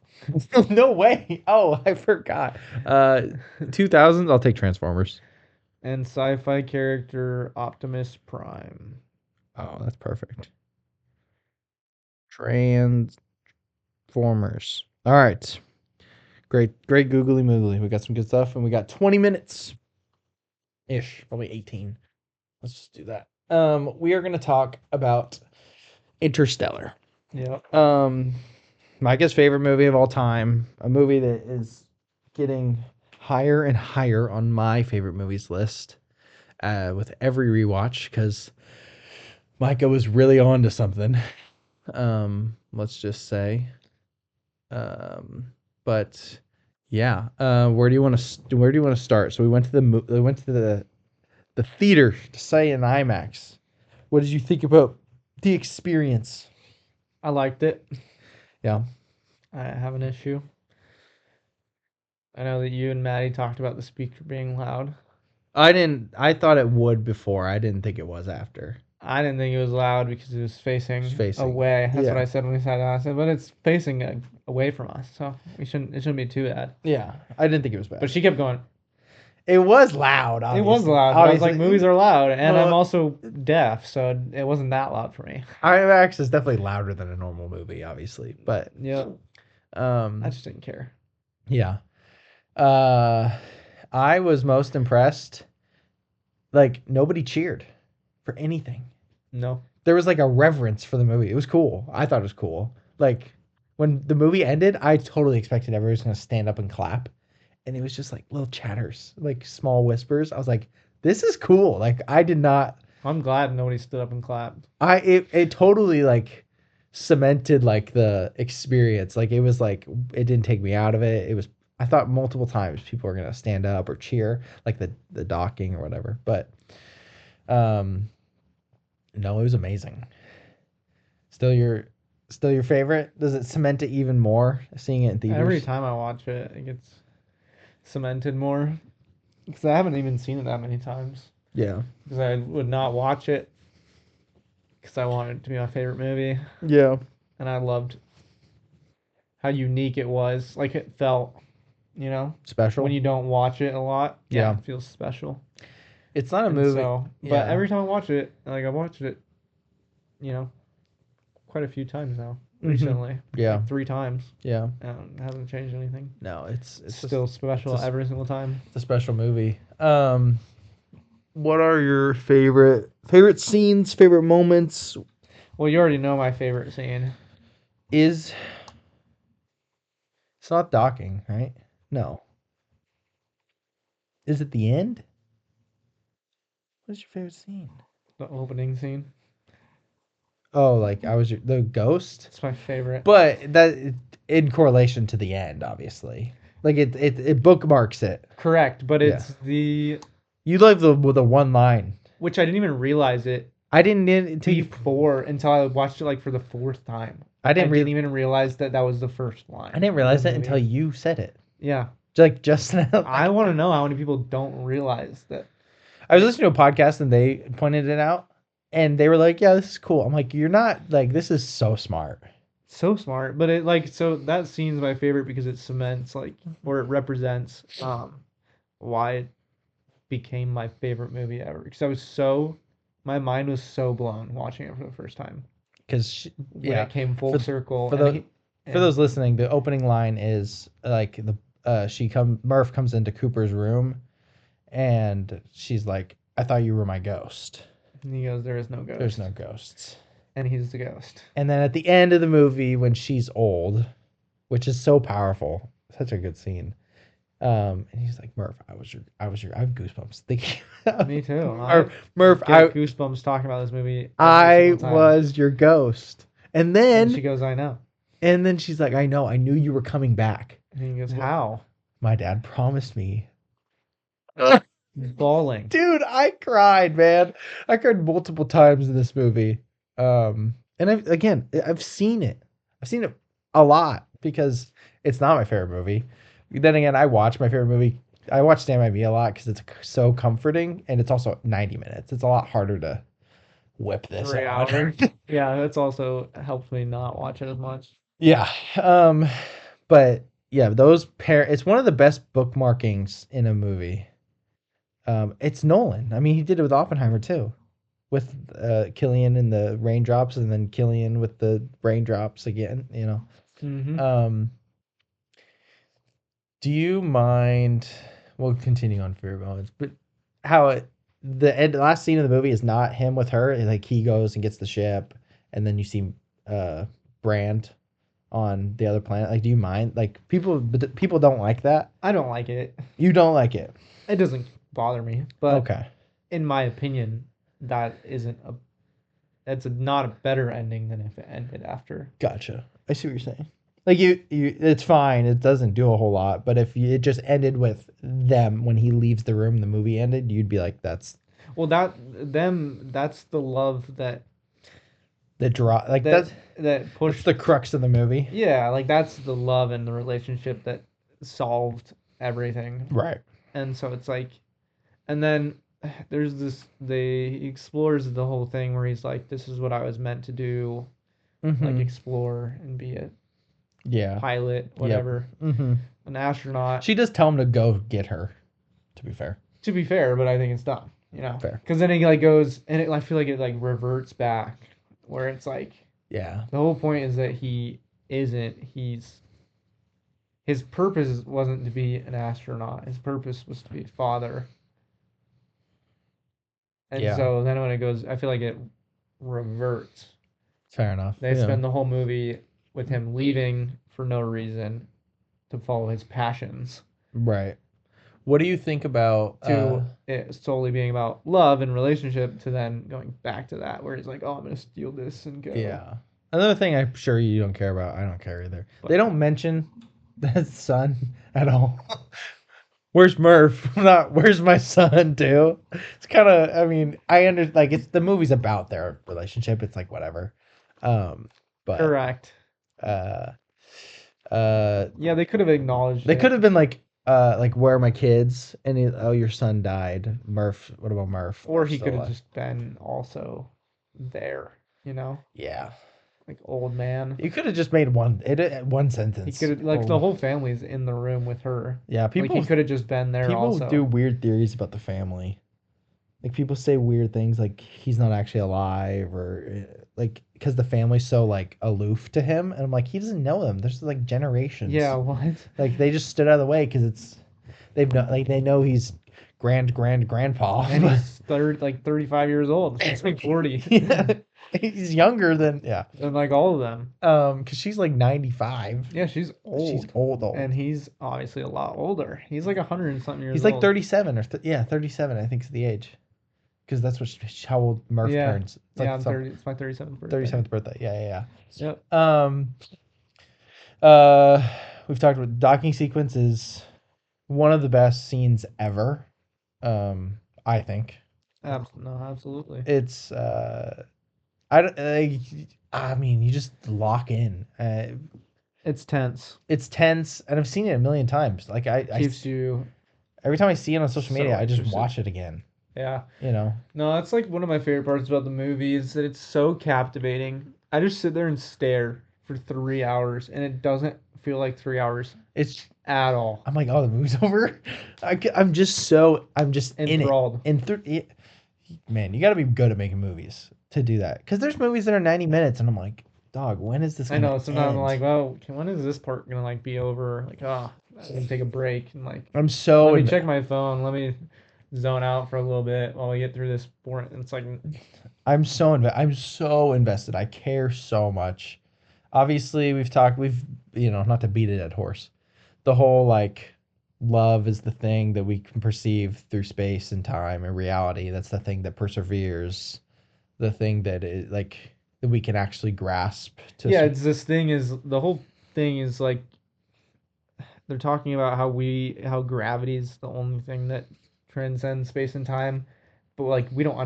No way. Oh, I forgot. 2000s. I'll take Transformers. And sci-fi character Optimus Prime. Oh, that's perfect. Transformers. All right. Great googly moogly. We got some good stuff, and we got 20 minutes ish, probably 18. Let's just do that. We are gonna talk about Interstellar. Yep. Micah's favorite movie of all time. A movie that is getting higher and higher on my favorite movies list with every rewatch because Micah was really on to something. Let's just say. But yeah, where do you want to start? So we went to the theater to say in IMAX. What did you think about the experience? I liked it. Yeah. I have an issue. I know that you and Maddie talked about the speaker being loud. I thought it would before. I didn't think it was after. I didn't think it was loud because it was facing, Facing. away. That's Yeah. what I said when we sat down. I said, but it's facing away from us, so it shouldn't be too bad. Yeah. I didn't think it was bad. But she kept going. It was loud, It was obviously. loud. But I was like, Obviously. movies are loud, and I'm Well- also deaf, so it wasn't that loud for me. IMAX is definitely louder than a normal movie, obviously. But Yeah, I just didn't care. yeah. I was most impressed. Like nobody cheered for anything. No. There was like a reverence for the movie. It was cool. I thought it was cool. Like when the movie ended, I totally expected everyone was gonna stand up and clap. And it was just like little chatters, like small whispers. I was like, this is cool. Like I did not I'm glad nobody stood up and clapped. it totally like cemented like the experience. Like it was like it didn't take me out of it. It was I thought multiple times people were gonna stand up or cheer, like the docking or whatever. But no, it was amazing. Still your favorite? Does it cement it even more seeing it in theaters? Every time I watch it, it gets cemented more. Because I haven't even seen it that many times. Yeah. Because I would not watch it because I wanted it to be my favorite movie. Yeah. And I loved how unique it was. Like it felt you know, Special. when you don't watch it a lot. Yeah. It feels special. It's not a And movie. So, yeah. but every time I watch it, like I watched it, you know, quite a few times now recently. Yeah. Like 3 times. Yeah. It hasn't changed anything. No, it's Still special it's a- every single time. it's a special movie. What are your favorite scenes, favorite moments? Well, you already know my favorite scene. It's not docking, right? No. Is it the end? What's your favorite scene? The opening scene. Oh, like the ghost? It's my favorite. But that in correlation to the end, obviously. Like it bookmarks it. Correct, but Yeah. it's the You love with the one line. which I didn't even realize it I didn't until you. before until I watched it like for the 4th time. I didn't even realize that was the first line. I didn't realize of the that until movie. you said it. Yeah, Like just now. I want to know how many people don't realize that. I was listening to a podcast and they pointed it out, and they were like, "Yeah, this is cool." I'm like, "You're not like this is so smart." So smart, but it like so that scene's my favorite because it cements like or it represents why it became my favorite movie ever. Because my mind was so blown watching it for the first time Because when it came full circle. For those listening, the opening line is like Murph comes into Cooper's room, and she's like, "I thought you were my ghost." And he goes, "There is no ghost." There's no ghosts. And he's the ghost. And then at the end of the movie, when she's old, which is so powerful, such a good scene. And he's like, "Murph, I was your, I have goosebumps thinking." Me too. Or, Murph, Get goosebumps talking about this movie. I every single time. was your ghost. And then And she goes, "I know." and then she's like, "I know, I knew you were coming back. And he goes, "How?" My dad promised me." He's bawling. Dude, I cried, man. I cried multiple times in this movie. And I've seen it. I've seen it a lot because it's not my favorite movie. Then again, I watch my favorite movie. I watch Stand By Me a lot because it's so comforting, and it's also 90 minutes. It's a lot harder to whip this 3 out. hours. Yeah, that's also helped me not watch it as much. Yeah. But yeah, it's one of the best bookmarkings in a movie. It's Nolan. I mean, he did it with Oppenheimer too, with Killian in the raindrops, and then Killian with the raindrops again. You know. Mm-hmm. Do you mind? We'll continue on favorite moments, but the last scene of the movie is not him with her. Like he goes and gets the ship, and then you see Brand on the other planet. Like, do you mind? Like people don't like that. I don't like it. You don't like it. It doesn't bother me, but Okay. in my opinion, that's not a better ending than if it ended after. Gotcha. I see what you're saying. Like it's fine. It doesn't do a whole lot. But if it just ended with them when he leaves the room, the movie ended, you'd be like, that's Well, that's the love that that's pushed the crux of the movie. Yeah, like that's the love and the relationship that solved everything. Right. And so it's like, and then there's he explores the whole thing where he's like, this is what I was meant to do, like explore and be a pilot, whatever, an astronaut. She does tell him to go get her, to be fair. To be fair, but I think it's dumb, Fair. Because then he like goes, and I feel like it like reverts back, where it's like, Yeah. the whole point is that his purpose wasn't to be an astronaut. His purpose was to be a father. And so then when it goes, I feel like it reverts. Fair enough. They spend the whole movie with him leaving for no reason to follow his passions. Right. What do you think about To it solely being about love and relationship to then going back to that where he's like, oh, I'm going to steal this and go. Yeah. Another thing I'm sure you don't care about. I don't care either. But- They don't mention that son at all. Where's Murph? Not where's my son too. It's kind of. I mean, I understand. Like it's the movie's about their relationship. It's like whatever. But Correct. Yeah, they could have acknowledged they it. could have been like where are my kids? And your son died. Murph. What about Murph? Or he Still could have alive. just been also there, Yeah. like old man. You could have just made one He sentence. could like the Old. whole family's in the room with her. Yeah, Like people he could have just been there people also. do weird theories about the family. Like people say weird things like he's not actually alive or like because the family's so like aloof to him, and I'm like he doesn't know them. There's like generations. Yeah, what? Like they just stood out of the way because they know he's grandpa. And he's 35 years old. He's like 40. Yeah, he's younger than And like all of them. because she's like 95. Yeah, she's old. She's old. And he's obviously a lot older. He's like 100 and something years He's old. like 37 or 37 I think is the age. Because that's how old Murph Yeah. turns. It's Yeah, like I'm 30. It's my 37th birthday. 37th birthday. Yeah. Yep. We've talked about docking sequence is one of the best scenes ever. I think No, absolutely. it's I mean you just lock in. It's tense. It's tense, and I've seen it a million times. Like Keeps you. every time I see it on social so media, I just interested. watch it again. Yeah. You know. No, that's like one of my favorite parts about the movie is that it's so captivating. I just sit there and stare for 3 hours, and it doesn't feel like 3 hours It's at all. I'm like, oh, the movie's over. I'm just Enthralled. in it. Man, you got to be good at making movies to do that. Because there's movies that are 90 minutes, and I'm like, dog, when is this? I know. Gonna Sometimes I'm end? like, well, when is this part gonna like be over? Like, I can take a break and like. I'm so. Let me check my phone. Let me zone out for a little bit while we get through this boring. It's like. I'm so invested. I care so much. Obviously, we've not to beat a dead horse. The whole like love is the thing that we can perceive through space and time and reality. That's the thing that perseveres. The thing that is like that we can actually grasp. Yeah, it's this thing is the whole thing is like they're talking about how gravity is the only thing that transcends space and time, but like we don't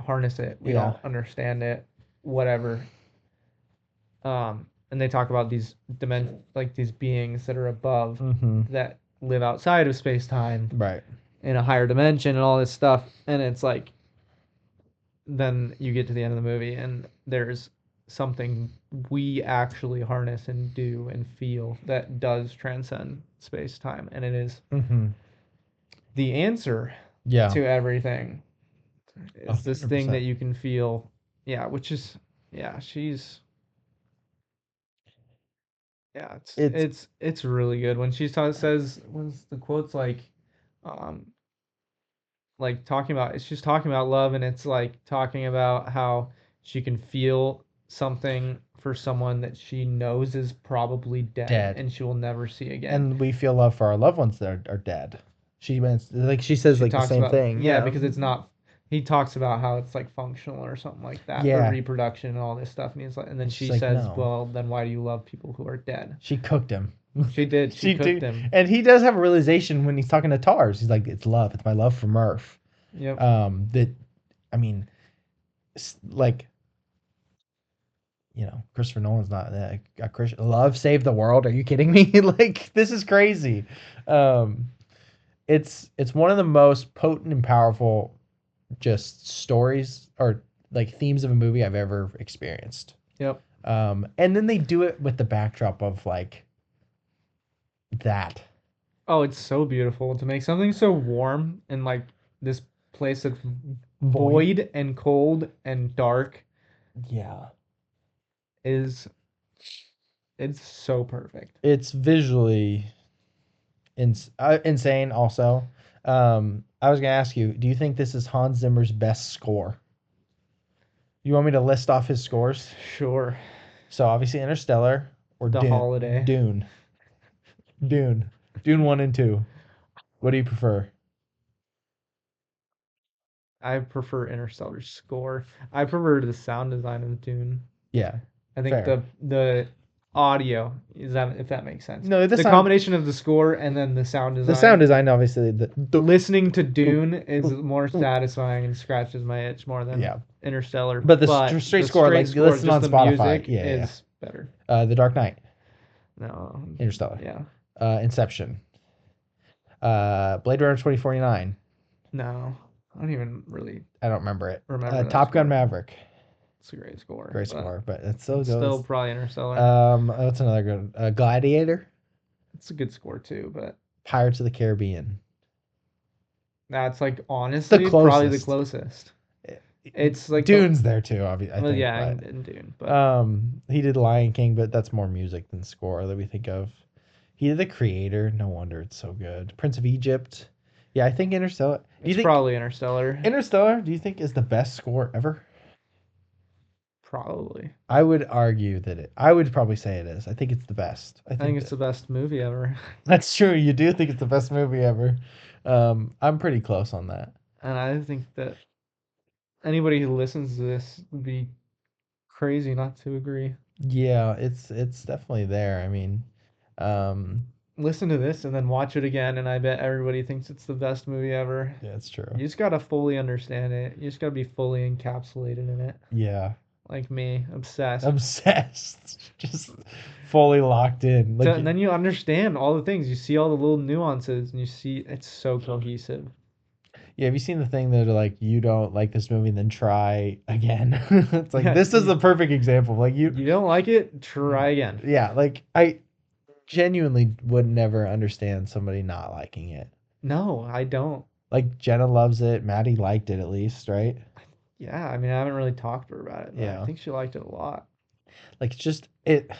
harness it. We don't understand it. Whatever. And they talk about these these beings that are above that live outside of space time, right, in a higher dimension and all this stuff. And it's like, then you get to the end of the movie and there's something we actually harness and do and feel that does transcend space time, and it is the answer to everything. It's this thing 100%. that you can feel, which is she's. Yeah, it's really good when she says when's the quote's talking about it's just talking about love, and it's like talking about how she can feel something for someone that she knows is probably dead. And she will never see again. And we feel love for our loved ones that are dead. She says like the same thing. Yeah, because it's not. He talks about how it's like functional or something like that, Yeah. or reproduction and all this stuff, and he's like, and then she like, says, no. "Well, then why do you love people who are dead?" She cooked him. She did. She cooked him. And he does have a realization when he's talking to Tars. He's like, "It's love. It's my love for Murph." Yep. Like, Christopher Nolan's not a Christian. Love saved the world. Are you kidding me? Like, this is crazy. It's one of the most potent and powerful just stories or like themes of a movie I've ever experienced. Yep. And then they do it with the backdrop of like that. Oh, it's so beautiful to make something so warm and like this place that's void and cold and dark. Yeah. It's so perfect. It's visually insane also. I was going to ask you, do you think this is Hans Zimmer's best score? You want me to list off his scores? Sure. So obviously Interstellar or The Holiday. Dune 1 and 2. What do you prefer? I prefer Interstellar's score. I prefer the sound design of Dune. Yeah. I think fair. the audio if that makes sense. No, the combination of the score and then the sound design. The sound design, obviously, listening to Dune is more satisfying and scratches my itch more than Interstellar. But the straight score, like you listen on Spotify, is better. The Dark Knight. No. Interstellar. Yeah. Inception. Blade Runner 2049. No, I don't even really. I don't remember it. Remember Top Gun score. Maverick. It's a great score. Great but score, but it still it's goes. still probably Interstellar. That's another good. Gladiator, It's a good score too, but Pirates of the Caribbean. that's like honestly probably the closest. It's like Dune's there too, obviously. I well, think, yeah, but, and Dune, but he did Lion King, but that's more music than score that we think of. He did The Creator. No wonder it's so good. Prince of Egypt. Yeah, I think Interstellar. Do you it's think probably Interstellar. Interstellar? Do you think is the best score ever? Probably. I would argue that I would probably say it is. I think it's the best. I think it's the best movie ever. That's true. You do think it's the best movie ever. I'm pretty close on that. And I think that anybody who listens to this would be crazy not to agree. Yeah, it's definitely there. I mean, um, Listen to this and then watch it again, and I bet everybody thinks it's the best movie ever. yeah, it's true. You just gotta fully understand it. You just gotta be fully encapsulated in it. Yeah, Like me, obsessed. obsessed, just fully locked in. Like, And then you understand all the things. You see all the little nuances, and you see it's so cohesive. yeah, have you seen the thing that are like you don't like this movie, then try again? It's like Yeah, this is the perfect example. Like You don't like it? Try again. yeah, like I genuinely would never understand somebody not liking it. No, I don't. Like Jenna loves it. Maddie liked it at least, right? Yeah, I mean, I haven't really talked to her about it, but Yeah. I think she liked it a lot. Like it's just it.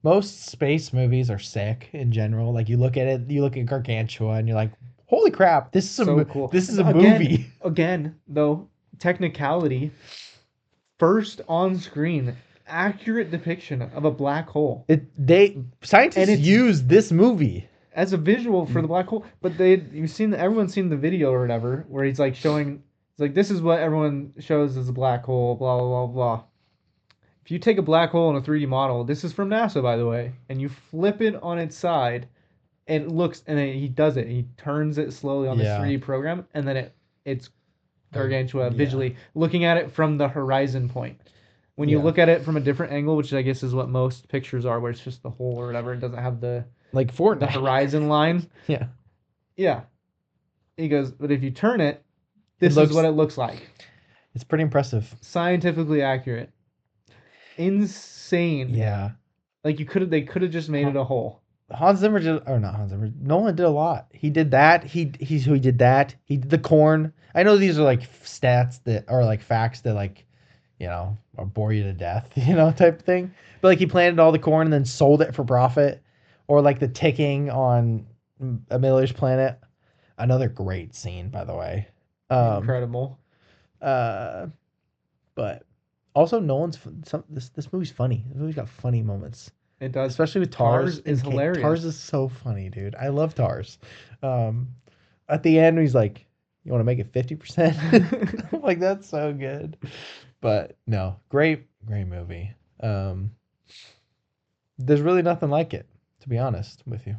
Most space movies are sick in general. Like you look at it, you look at Gargantua, and you're like, "Holy crap! This is So cool. This is a Again- movie." Again, though, technicality, first on screen, accurate depiction of a black hole Scientists And it's- use this movie. as a visual for the black hole. But everyone's seen the video or whatever where he's like showing, it's like this is what everyone shows as a black hole, blah blah blah blah. If you take a black hole in a 3D model, this is from NASA by the way, and you flip it on its side, and it looks, and then he does it. He turns it slowly on Yeah. this 3D program, and then it's Gargantua yeah. visually looking at it from the horizon point. When you Yeah. look at it from a different angle, which I guess is what most pictures are, where it's just the hole or whatever, it doesn't have the Like Fortnite. horizon line. Yeah. Yeah. He goes, but if you turn it, this looks- is what it looks like. It's pretty impressive. Scientifically accurate. Insane. Yeah. Like they could have just made it a hole. Hans Zimmer did, or not Hans Zimmer. Nolan did a lot. He did that. He did that. He did the corn. I know these are like stats that are like facts that like, or bore you to death, type of thing. But like he planted all the corn and then sold it for profit, or like the ticking on a Miller's Planet. Another great scene, by the way. Incredible. But also Nolan's this movie's funny. This movie's got funny moments. It does. Especially with Tars Tars. is and hilarious. Tars is so funny, dude. I love Tars. At the end, he's like, "You want to make it 50%?" I'm like, that's so good. But no, great movie. There's really nothing like it, to be honest with you.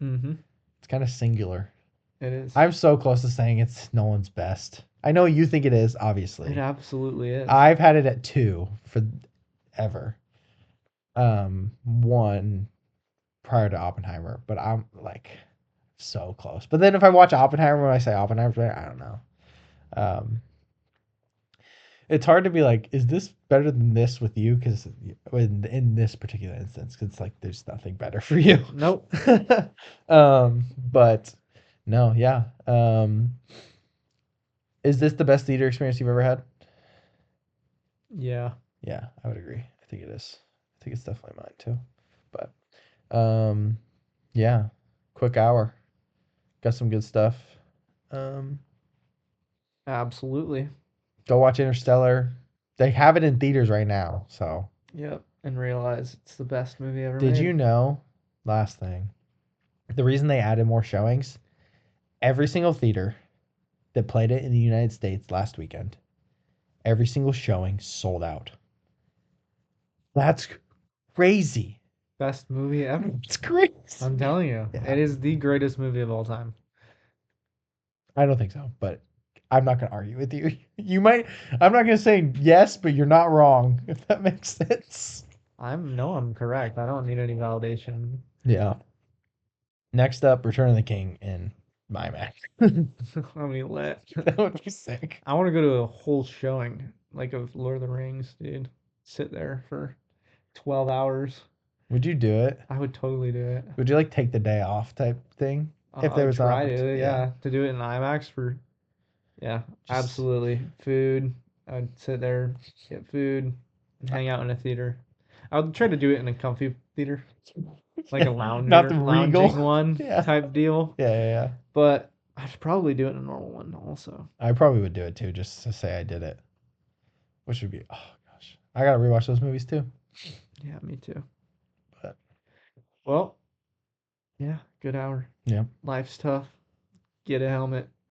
Mm-hmm. It's kind of singular. It is. I'm so close to saying it's Nolan's best. I know you think it is, obviously. It absolutely is. I've had it at 2 for ever. 1 prior to Oppenheimer, but I'm like so close. But then if I watch Oppenheimer, when I say Oppenheimer, I don't know. It's hard to be like, is this better than this with you? Because in this particular instance, it's like there's nothing better for you. Nope. But no, yeah. Is this the best theater experience you've ever had? Yeah. Yeah, I would agree. I think it is. I think it's definitely mine too. But yeah, quick hour. Got some good stuff. Absolutely. Go watch Interstellar. They have it in theaters right now, so. Yep. And realize it's the best movie ever Did made. you know, last thing, the reason they added more showings, every single theater that played it in the United States last weekend, every single showing sold out. That's crazy. Best movie ever. It's crazy. I'm telling you. Yeah. It is the greatest movie of all time. I don't think so, but I'm not going to argue with you. You might, I'm not going to say yes, but you're not wrong, if that makes sense. I'm correct. I don't need any validation. Yeah. Next up, Return of the King in IMAX. I mean, lit. That would be sick. I want to go to a whole showing like of Lord of the Rings, dude. Sit there for 12 hours. Would you do it? I would totally do it. Would you like take the day off type thing? If I there would was an try to, opportunity, yeah, to do it in IMAX for, yeah, Just- absolutely. Food. I'd sit there, get food, and hang out in a theater. I would try to do it in a comfy theater, like a Not the lounging Regal. one Yeah. type deal. Yeah. But I'd probably do it in a normal one also. I probably would do it too, just to say I did it. Which would be, oh gosh, I gotta rewatch those movies too. Yeah, me too. But Well, yeah, good hour. yeah, Life's tough. Get a helmet.